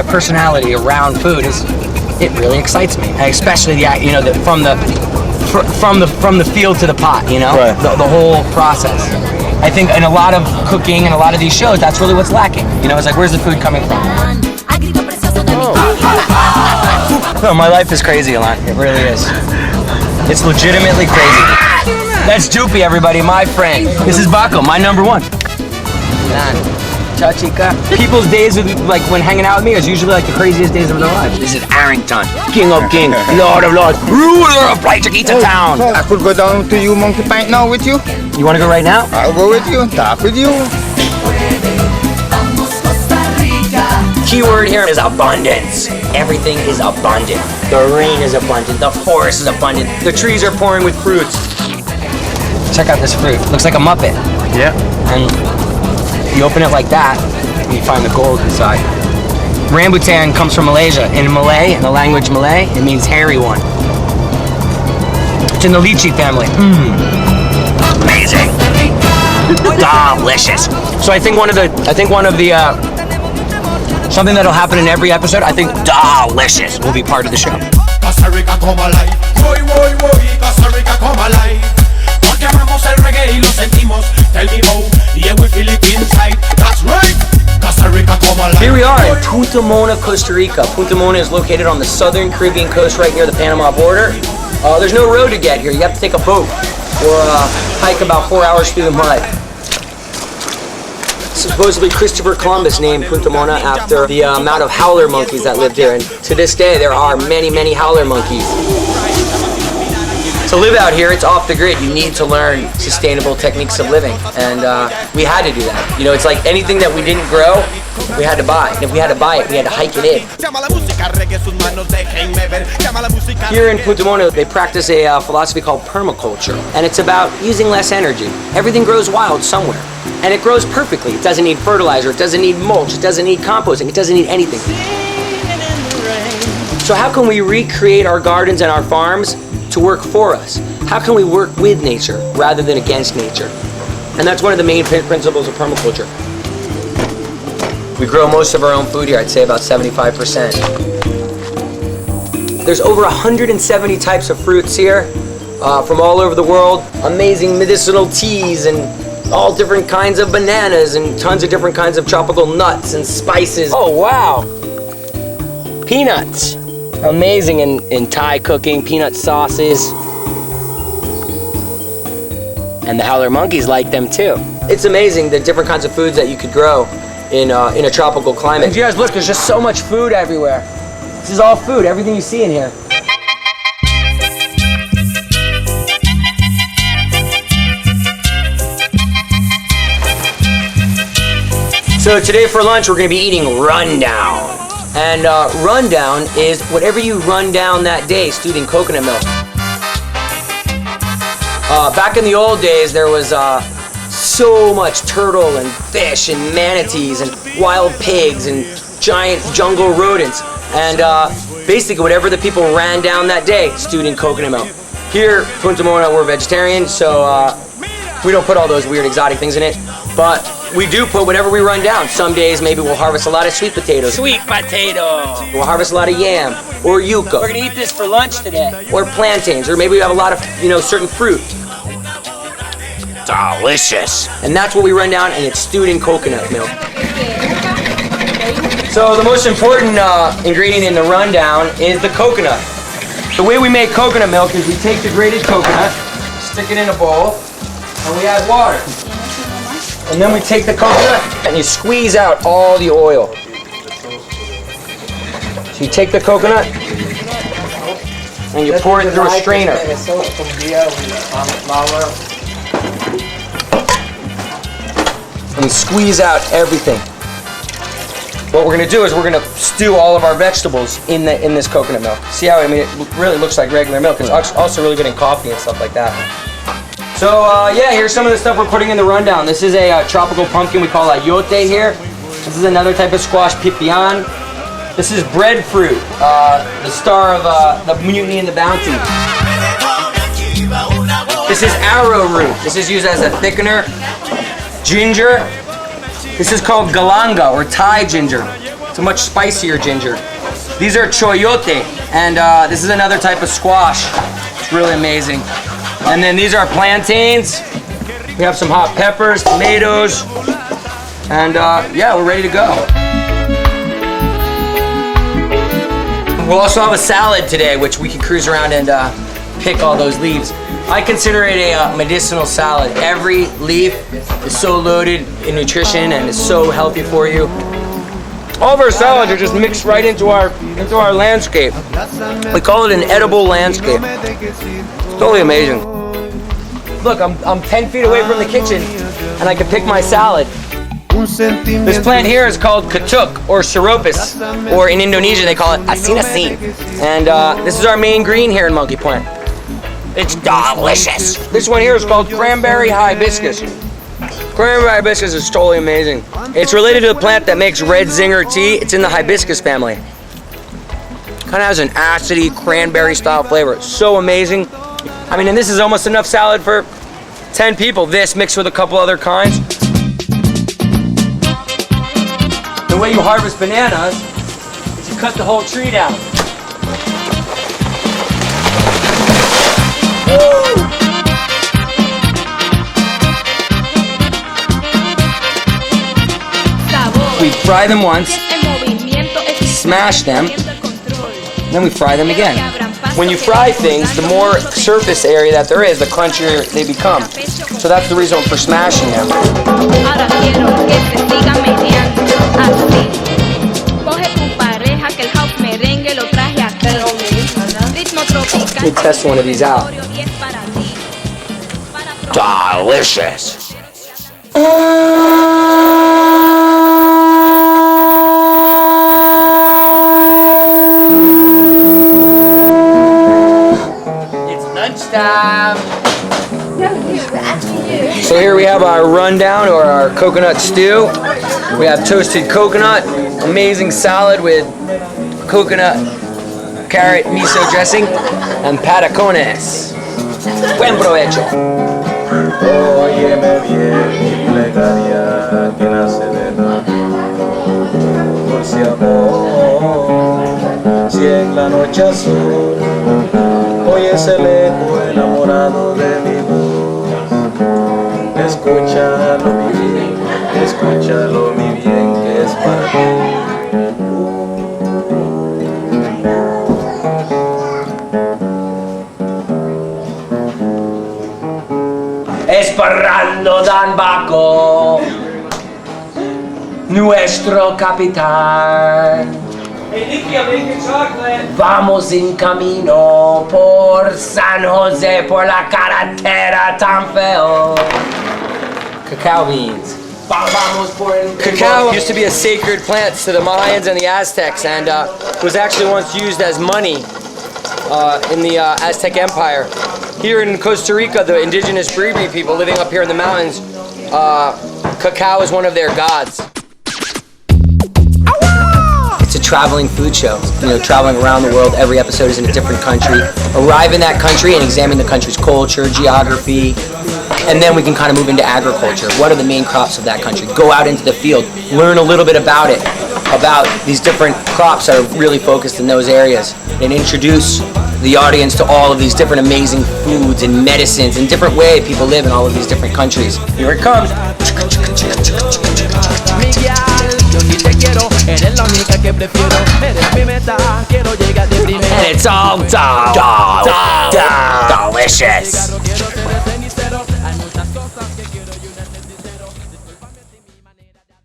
personality around food it really excites me, especially from the field to the pot, Right. the whole process. I think in a lot of cooking and a lot of these shows, that's really what's lacking. It's like, where's the food coming from? Oh, my life is crazy, Elan. It really is. It's legitimately crazy. That's Doopy, everybody, my friend. This is Baco, my number one. Ciao, chica. People's days like when hanging out with me is usually like the craziest days of their lives. This is Arrington, king of kings, lord of lords, ruler of Bright Chiquita town. I could go down to you Monkey Pint now with you. You want to go right now? I'll go with you, talk with you. Key word here is abundance. Everything is abundant. The rain is abundant. The forest is abundant. The trees are pouring with fruits. Check out this fruit. Looks like a Muppet. Yeah. And you open it like that, and you find the gold inside. Rambutan comes from Malaysia. In Malay, in the language Malay, it means hairy one. It's in the lychee family. Amazing. Delicious. So I think one of the something that'll happen in every episode, I think Delicious will be part of the show. Costa Rica come alive. Voy, Costa Rica come alive. Porque amamos el reggae y lo sentimos. Tell me how, yeah, we feel it inside. That's right. Costa Rica come alive. Here we are in Punta Mona, Costa Rica. Punta Mona is located on the southern Caribbean coast right near the Panama border. There's no road to get here. You have to take a boat or hike about 4 hours through the mud. Supposedly Christopher Columbus named Punta Mona after the amount of howler monkeys that lived here, and to this day there are many, many howler monkeys. To live out here, it's off the grid. You need to learn sustainable techniques of living, and we had to do that. It's like anything that we didn't grow, we had to buy, and if we had to buy it, we had to hike it in. Here in Punta Mona, they practice a philosophy called permaculture, and it's about using less energy. Everything grows wild somewhere. And it grows perfectly. It doesn't need fertilizer, it doesn't need mulch, it doesn't need composting, it doesn't need anything. So how can we recreate our gardens and our farms to work for us? How can we work with nature rather than against nature? And that's one of the main principles of permaculture. We grow most of our own food here, I'd say about 75%. There's over 170 types of fruits here from all over the world. Amazing medicinal teas and all different kinds of bananas and tons of different kinds of tropical nuts and spices. Oh, wow. Peanuts. Amazing in Thai cooking, peanut sauces. And the howler monkeys like them too. It's amazing the different kinds of foods that you could grow in a tropical climate. If you guys look, there's just so much food everywhere. This is all food, everything you see in here. So today for lunch, we're gonna be eating rundown. And rundown is whatever you run down that day, stewed in coconut milk. Back in the old days, there was so much turtle and fish and manatees and wild pigs and giant jungle rodents. And basically whatever the people ran down that day, stewed in coconut milk. Here, Punta Mona, we're vegetarian, so we don't put all those weird exotic things in it. But we do put whatever we run down. Some days maybe we'll harvest a lot of sweet potatoes. Sweet potato! We'll harvest a lot of yam or yucca. We're gonna eat this for lunch today. Or plantains, or maybe we have a lot of, certain fruit. Delicious! And that's what we run down, and it's stewed in coconut milk. So the most important ingredient in the rundown is the coconut. The way we make coconut milk is we take the grated coconut, stick it in a bowl, and we add water. And then we take the coconut and you squeeze out all the oil. So you take the coconut and you pour it through a strainer. And you squeeze out everything. What we're gonna do is we're gonna stew all of our vegetables in this coconut milk. See how, it really looks like regular milk. It's also really good in coffee and stuff like that. So yeah, here's some of the stuff we're putting in the rundown. This is a tropical pumpkin we call ayote here. This is another type of squash, pipián. This is breadfruit, the star of the Mutiny and the Bounty. This is arrowroot. This is used as a thickener. Ginger. This is called galanga or Thai ginger. It's a much spicier ginger. These are choyote, and this is another type of squash. It's really amazing. And then these are plantains. We have some hot peppers, tomatoes, and yeah, we're ready to go. We'll also have a salad today, which we can cruise around and pick all those leaves. I consider it a medicinal salad. Every leaf is so loaded in nutrition and is so healthy for you. All of our salads are just mixed right into our landscape. We call it an edible landscape. It's totally amazing. Look, I'm 10 feet away from the kitchen and I can pick my salad. This plant here is called katuk or seropus, or in Indonesia they call it asin-asin. And this is our main green here in Monkey Point. It's delicious. This one here is called cranberry hibiscus. Cranberry hibiscus is totally amazing. It's related to the plant that makes red zinger tea. It's in the hibiscus family. Kind of has an acidy cranberry style flavor. It's so amazing. I mean, and this is almost enough salad for 10 people. This mixed with a couple other kinds. The way you harvest bananas is you cut the whole tree down. We fry them once, smash them, then we fry them again. When you fry things, the more surface area that there is, the crunchier they become. So that's the reason for smashing them. Let me test one of these out. Delicious. It's lunchtime. So here we have our rundown, or our coconut stew. We have toasted coconut, amazing salad with coconut, carrot, miso dressing, and patacones. Buen provecho. Óyeme bien, mi plegaria que nace del dulce amor. Si en la noche azul oyes el eco enamorado de mi voz, escúchalo mi bien, que es para ti. Esperando Dan Baco, nuestro capitán. Vamos en camino por San Jose, por la carretera tan feo. Cacao beans. Cacao used to be a sacred plant to the Mayans and the Aztecs, and was actually once used as money in the Aztec Empire. Here in Costa Rica, the indigenous Bribri people living up here in the mountains, cacao is one of their gods. It's a traveling food show, traveling around the world. Every episode is in a different country. Arrive in that country and examine the country's culture, geography, and then we can kind of move into agriculture. What are the main crops of that country? Go out into the field, learn a little bit about it, about these different crops that are really focused in those areas, and introduce the audience to all of these different amazing foods and medicines and different way people live in all of these different countries. Here it comes. And it's all delicious.